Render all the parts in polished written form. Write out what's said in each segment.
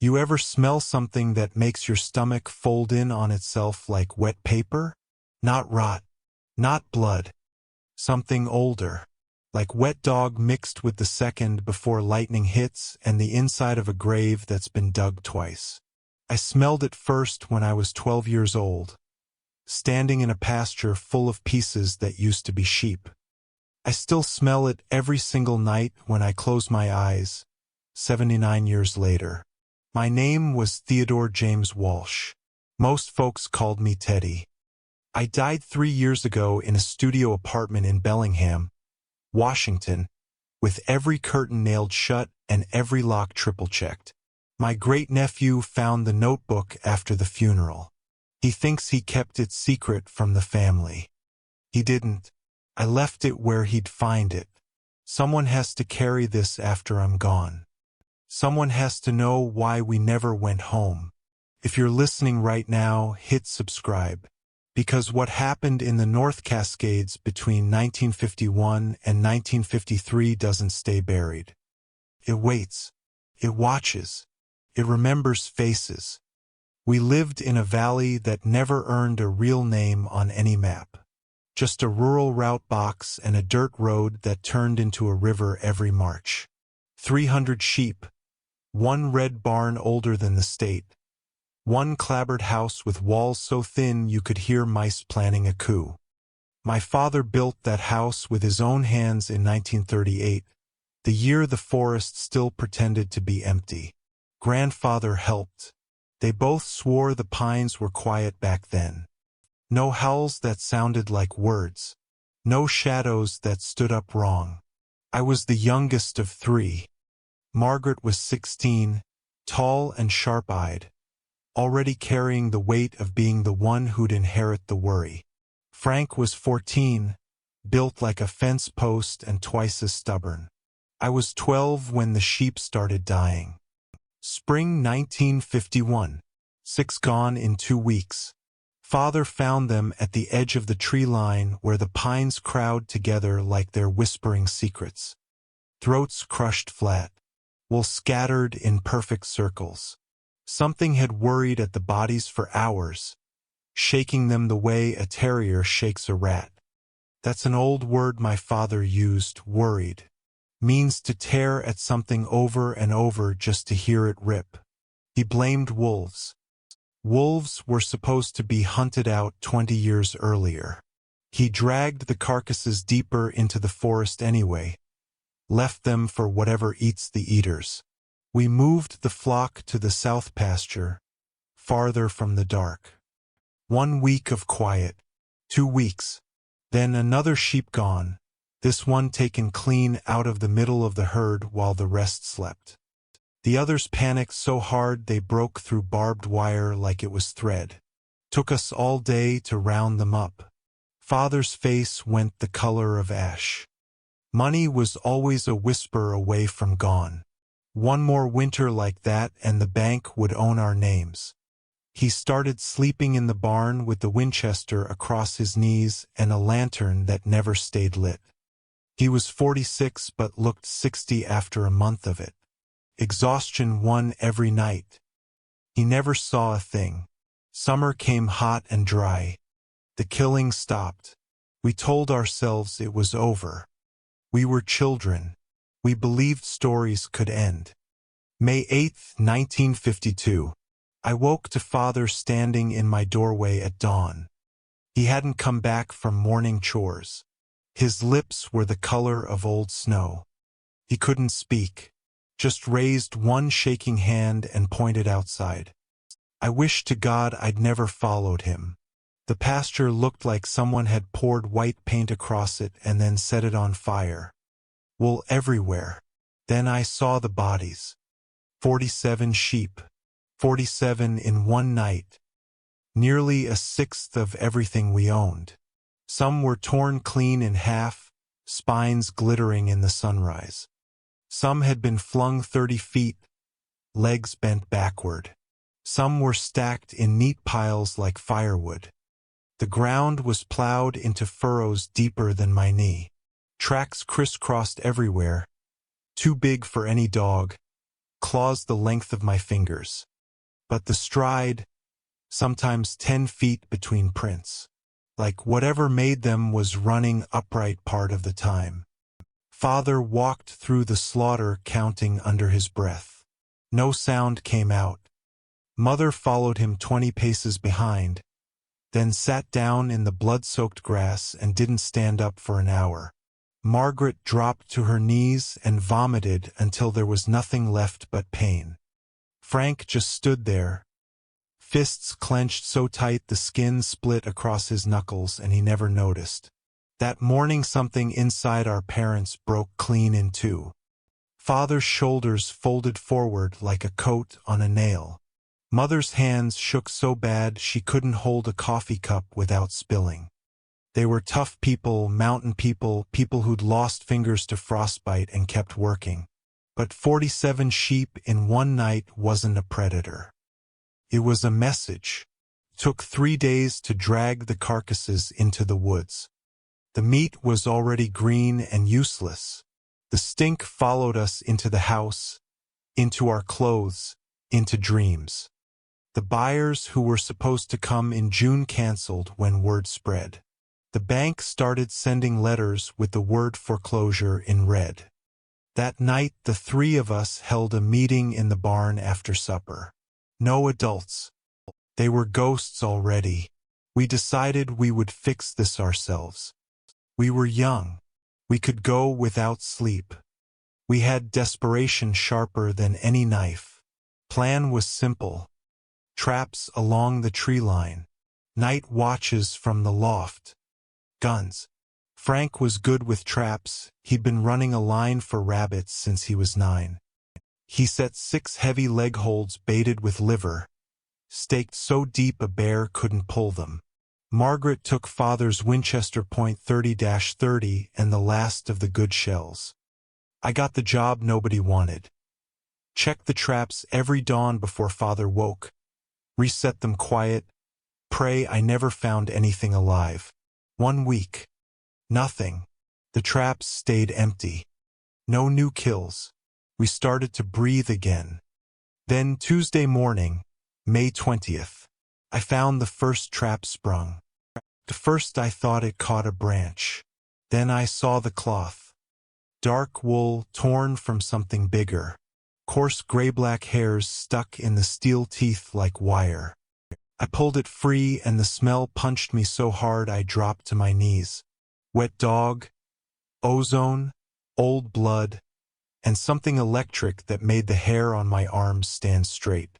You ever smell something that makes your stomach fold in on itself like wet paper? Not rot, not blood. Something older. Like wet dog mixed with the second before lightning hits and the inside of a grave that's been dug twice. I smelled it first when I was 12 years old, standing in a pasture full of pieces that used to be sheep. I still smell it every single night when I close my eyes, 79 years later. My name was Theodore James Walsh. Most folks called me Teddy. I died 3 years ago in a studio apartment in Bellingham, Washington, with every curtain nailed shut and every lock triple-checked. My great-nephew found the notebook after the funeral. He thinks he kept it secret from the family. He didn't. I left it where he'd find it. Someone has to carry this after I'm gone. Someone has to know why we never went home. If you're listening right now, hit subscribe. Because what happened in the North Cascades between 1951 and 1953 doesn't stay buried. It waits. It watches. It remembers faces. We lived in a valley that never earned a real name on any map. Just a rural route box and a dirt road that turned into a river every March. 300 sheep. One red barn older than the state. One clapboard house with walls so thin you could hear mice planning a coup. My father built that house with his own hands in 1938, the year the forest still pretended to be empty. Grandfather helped. They both swore the pines were quiet back then. No howls that sounded like words. No shadows that stood up wrong. I was the youngest of 3. Margaret was 16, tall and sharp-eyed, already carrying the weight of being the one who'd inherit the worry. Frank was 14, built like a fence post and twice as stubborn. I was 12 when the sheep started dying. Spring 1951. 6 gone in 2 weeks. Father found them at the edge of the tree line where the pines crowd together like they're whispering secrets. Throats crushed flat. Wool scattered in perfect circles. Something had worried at the bodies for hours, shaking them the way a terrier shakes a rat. That's an old word my father used, worried. Means to tear at something over and over just to hear it rip. He blamed wolves. Wolves were supposed to be hunted out 20 years earlier. He dragged the carcasses deeper into the forest anyway, left them for whatever eats the eaters. We moved the flock to the south pasture, farther from the dark. 1 week of quiet, 2 weeks, then another sheep gone, this one taken clean out of the middle of the herd while the rest slept. The others panicked so hard they broke through barbed wire like it was thread. Took us all day to round them up. Father's face went the color of ash. Money was always a whisper away from gone. 1 more winter like that and the bank would own our names. He started sleeping in the barn with the Winchester across his knees and a lantern that never stayed lit. He was 46 but looked 60 after a month of it. Exhaustion won every night. He never saw a thing. Summer came hot and dry. The killing stopped. We told ourselves it was over. We were children. We believed stories could end. May 8, 1952. I woke to Father standing in my doorway at dawn. He hadn't come back from morning chores. His lips were the color of old snow. He couldn't speak, just raised one shaking hand and pointed outside. I wished to God I'd never followed him. The pasture looked like someone had poured white paint across it and then set it on fire. Wool everywhere. Then I saw the bodies. 47 sheep. 47 in one night. Nearly a sixth of everything we owned. Some were torn clean in half, spines glittering in the sunrise. Some had been flung 30 feet, legs bent backward. Some were stacked in neat piles like firewood. The ground was plowed into furrows deeper than my knee. Tracks crisscrossed everywhere, too big for any dog, claws the length of my fingers. But the stride, sometimes 10 feet between prints. Like whatever made them was running upright part of the time. Father walked through the slaughter counting under his breath. No sound came out. Mother followed him 20 paces behind, then sat down in the blood-soaked grass and didn't stand up for an hour. Margaret dropped to her knees and vomited until there was nothing left but pain. Frank just stood there, fists clenched so tight the skin split across his knuckles, and he never noticed. That morning something inside our parents broke clean in two. Father's shoulders folded forward like a coat on a nail. Mother's hands shook so bad she couldn't hold a coffee cup without spilling. They were tough people, mountain people, people who'd lost fingers to frostbite and kept working. But 47 sheep in one night wasn't a predator. It was a message. It took 3 days to drag the carcasses into the woods. The meat was already green and useless. The stink followed us into the house, into our clothes, into dreams. The buyers who were supposed to come in June canceled when word spread. The bank started sending letters with the word foreclosure in red. That night the 3 of us held a meeting in the barn after supper. No adults. They were ghosts already. We decided we would fix this ourselves. We were young. We could go without sleep. We had desperation sharper than any knife. Plan was simple. Traps along the tree line. Night watches from the loft. Guns. Frank was good with traps. He'd been running a line for rabbits since he was 9. He set 6 heavy leg holds baited with liver, staked so deep a bear couldn't pull them. Margaret took Father's Winchester .30-30 and the last of the good shells. I got the job nobody wanted. Checked the traps every dawn before Father woke. Reset them quiet. Pray I never found anything alive. 1 week. Nothing. The traps stayed empty. No new kills. We started to breathe again. Then Tuesday morning, May 20th, I found the first trap sprung. At first I thought it caught a branch. Then I saw the cloth. Dark wool torn from something bigger. Coarse gray-black hairs stuck in the steel teeth like wire. I pulled it free and the smell punched me so hard I dropped to my knees. Wet dog, ozone, old blood, and something electric that made the hair on my arms stand straight.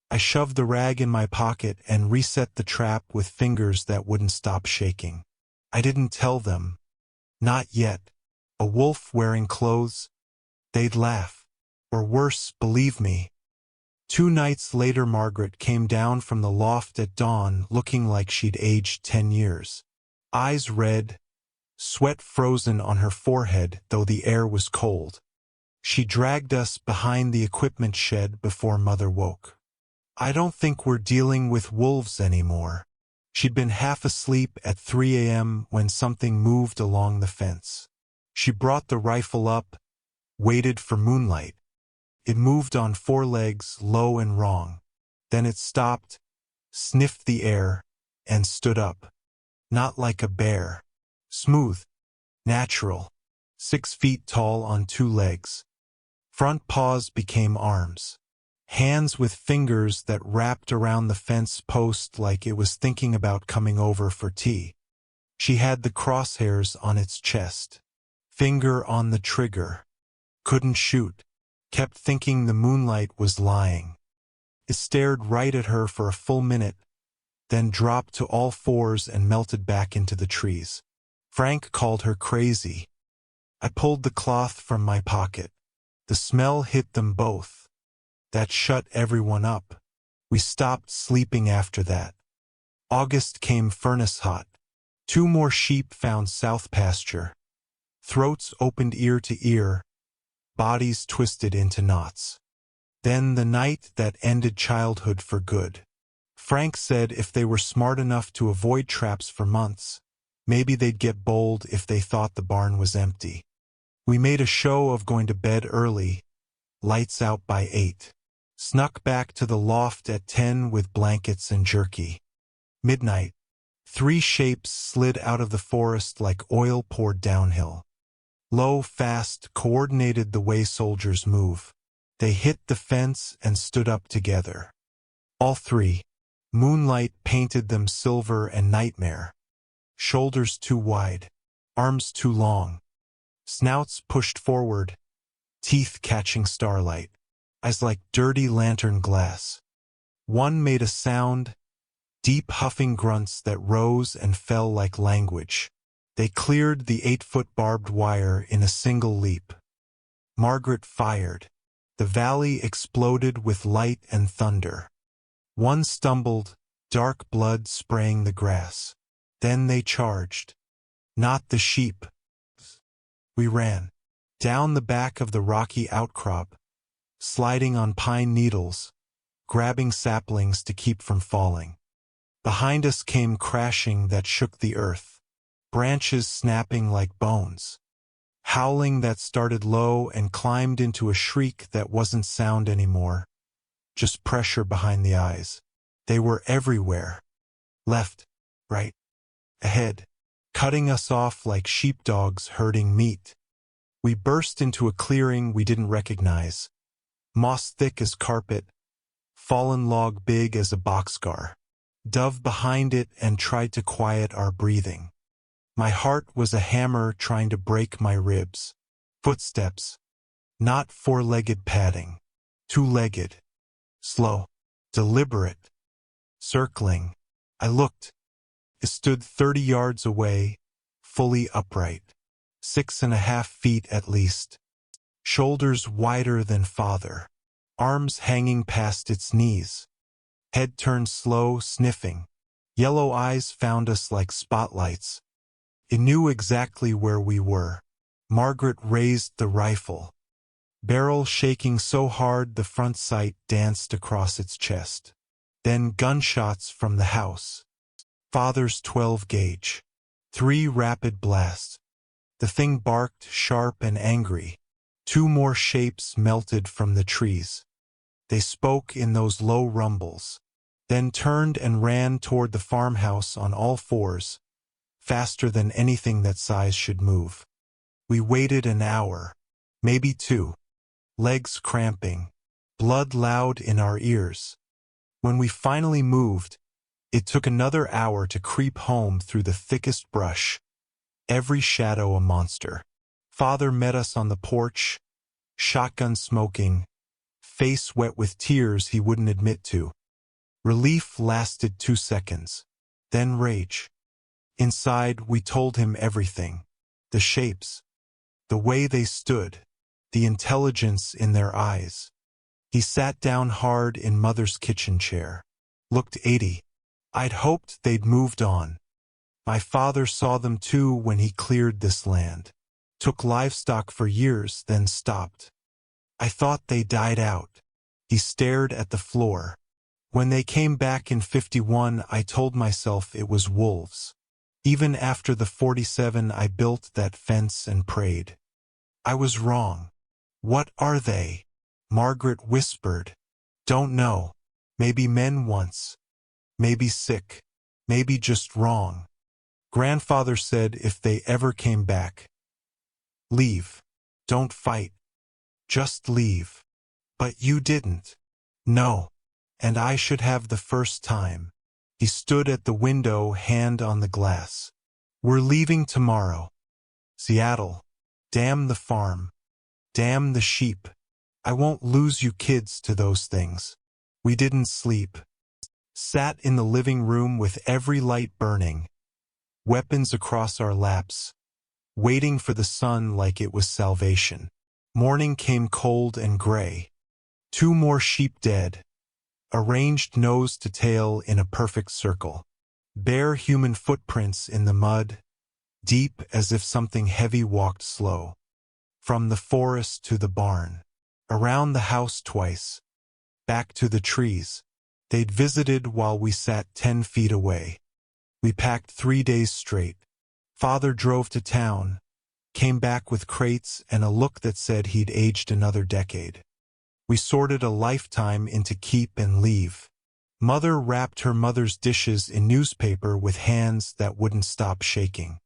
I shoved the rag in my pocket and reset the trap with fingers that wouldn't stop shaking. I didn't tell them. Not yet. A wolf wearing clothes? They'd laugh. Or worse, believe me. 2 nights later Margaret came down from the loft at dawn looking like she'd aged 10 years. Eyes red, sweat frozen on her forehead though the air was cold. She dragged us behind the equipment shed before Mother woke. I don't think we're dealing with wolves anymore. She'd been half asleep at 3 a.m. when something moved along the fence. She brought the rifle up, waited for moonlight. It moved on 4 legs, low and wrong. Then it stopped, sniffed the air, and stood up. Not like a bear. Smooth. Natural. 6 feet tall on 2 legs. Front paws became arms. Hands with fingers that wrapped around the fence post like it was thinking about coming over for tea. She had the crosshairs on its chest. Finger on the trigger. Couldn't shoot. Kept thinking the moonlight was lying. It stared right at her for a full minute, then dropped to all 4s and melted back into the trees. Frank called her crazy. I pulled the cloth from my pocket. The smell hit them both. That shut everyone up. We stopped sleeping after that. August came furnace hot. 2 more sheep found south pasture. Throats opened ear to ear. Bodies twisted into knots. Then the night that ended childhood for good. Frank said if they were smart enough to avoid traps for months, maybe they'd get bold if they thought the barn was empty. We made a show of going to bed early, lights out by 8. Snuck back to the loft at 10 with blankets and jerky. Midnight. 3 shapes slid out of the forest like oil poured downhill. Low, fast, coordinated the way soldiers move. They hit the fence and stood up together. All 3. Moonlight painted them silver and nightmare. Shoulders too wide. Arms too long. Snouts pushed forward. Teeth catching starlight. Eyes like dirty lantern glass. One made a sound, deep huffing grunts that rose and fell like language. They cleared the 8-foot barbed wire in a single leap. Margaret fired. The valley exploded with light and thunder. One stumbled, dark blood spraying the grass. Then they charged. Not the sheep. We ran. Down the back of the rocky outcrop, sliding on pine needles, grabbing saplings to keep from falling. Behind us came crashing that shook the earth, branches snapping like bones. Howling that started low and climbed into a shriek that wasn't sound anymore, just pressure behind the eyes. They were everywhere. Left, right, ahead, cutting us off like sheepdogs herding meat. We burst into a clearing we didn't recognize. Moss thick as carpet, fallen log big as a boxcar. Dove behind it and tried to quiet our breathing. My heart was a hammer trying to break my ribs. Footsteps. Not 4-legged padding. 2-legged. Slow. Deliberate. Circling. I looked. It stood 30 yards away, fully upright. 6.5 feet at least. Shoulders wider than father. Arms hanging past its knees. Head turned slow, sniffing. Yellow eyes found us like spotlights. It knew exactly where we were. Margaret raised the rifle. Barrel shaking so hard the front sight danced across its chest. Then gunshots from the house. Father's 12-gauge. 3 rapid blasts. The thing barked sharp and angry. 2 more shapes melted from the trees. They spoke in those low rumbles, then turned and ran toward the farmhouse on all 4s, faster than anything that size should move. We waited an hour, maybe 2, legs cramping, blood loud in our ears. When we finally moved, it took another hour to creep home through the thickest brush, every shadow a monster. Father met us on the porch, shotgun smoking, face wet with tears he wouldn't admit to. Relief lasted 2 seconds, then rage. Inside, we told him everything. The shapes, the way they stood, the intelligence in their eyes. He sat down hard in Mother's kitchen chair. Looked 80. I'd hoped they'd moved on. My father saw them too when he cleared this land. Took livestock for years, then stopped. I thought they died out. He stared at the floor. When they came back in 51, I told myself it was wolves. Even after the 47, I built that fence and prayed. I was wrong. What are they? Margaret whispered. Don't know. Maybe men once. Maybe sick. Maybe just wrong. Grandfather said if they ever came back, leave. Don't fight. Just leave. But you didn't. No. And I should have the first time. He stood at the window, hand on the glass. We're leaving tomorrow. Seattle. Damn the farm. Damn the sheep. I won't lose you kids to those things. We didn't sleep. Sat in the living room with every light burning. Weapons across our laps. Waiting for the sun like it was salvation. Morning came cold and gray. 2 more sheep dead. Arranged nose to tail in a perfect circle. Bare human footprints in the mud, deep as if something heavy walked slow. From the forest to the barn. Around the house twice. Back to the trees. They'd visited while we sat 10 feet away. We packed 3 days straight. Father drove to town, came back with crates and a look that said he'd aged another decade. We sorted a lifetime into keep and leave. Mother wrapped her mother's dishes in newspaper with hands that wouldn't stop shaking.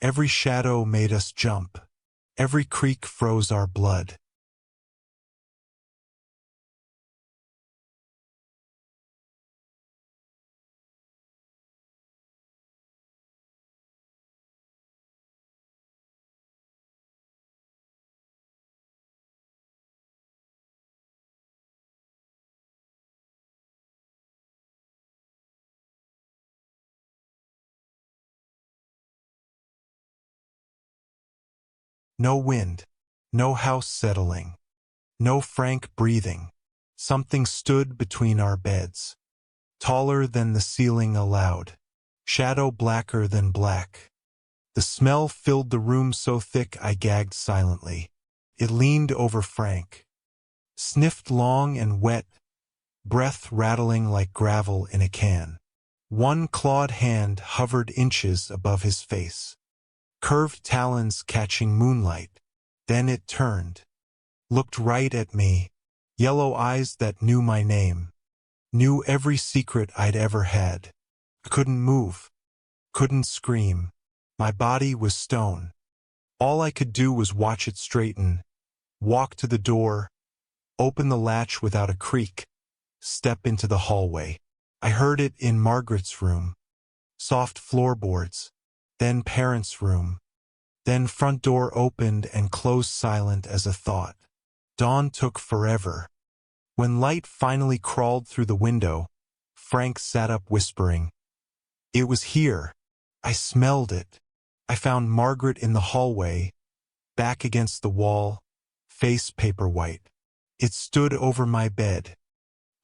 Every shadow made us jump. Every creak froze our blood. No wind. No house settling. No Frank breathing. Something stood between our beds. Taller than the ceiling allowed. Shadow blacker than black. The smell filled the room so thick I gagged silently. It leaned over Frank. Sniffed long and wet, breath rattling like gravel in a can. One clawed hand hovered inches above his face. Curved talons catching moonlight. Then it turned. Looked right at me. Yellow eyes that knew my name. Knew every secret I'd ever had. I couldn't move. Couldn't scream. My body was stone. All I could do was watch it straighten. Walk to the door. Open the latch without a creak. Step into the hallway. I heard it in Margaret's room. Soft floorboards. Then parents' room. Then front door opened and closed silent as a thought. Dawn took forever. When light finally crawled through the window, Frank sat up whispering. It was here. I smelled it. I found Margaret in the hallway, back against the wall, face paper white. It stood over my bed.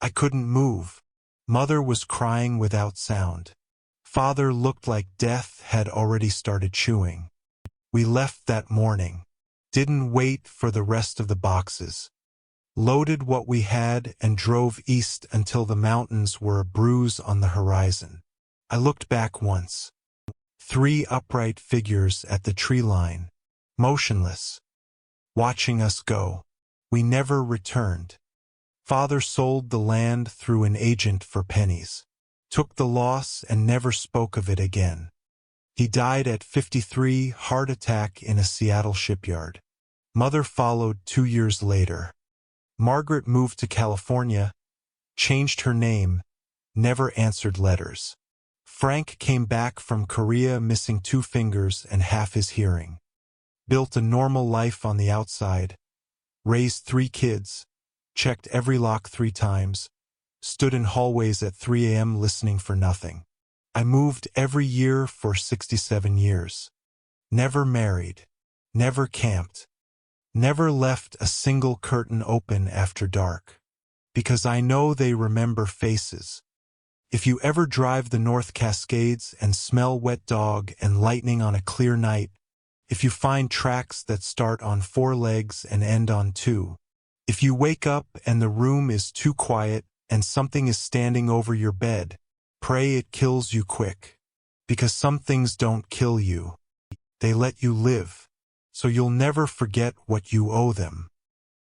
I couldn't move. Mother was crying without sound. Father looked like death had already started chewing. We left that morning. Didn't wait for the rest of the boxes. Loaded what we had and drove east until the mountains were a bruise on the horizon. I looked back once. 3 upright figures at the tree line, motionless, watching us go. We never returned. Father sold the land through an agent for pennies. Took the loss and never spoke of it again. He died at 53, heart attack in a Seattle shipyard. Mother followed 2 years later. Margaret moved to California, changed her name, never answered letters. Frank came back from Korea missing 2 fingers and half his hearing. Built a normal life on the outside, raised 3 kids, checked every lock 3 times, stood in hallways at 3 a.m. listening for nothing. I moved every year for 67 years. Never married, never camped, never left a single curtain open after dark. Because I know they remember faces. If you ever drive the North Cascades and smell wet dog and lightning on a clear night, if you find tracks that start on 4 legs and end on 2, if you wake up and the room is too quiet and something is standing over your bed, pray it kills you quick. Because some things don't kill you. They let you live. So you'll never forget what you owe them.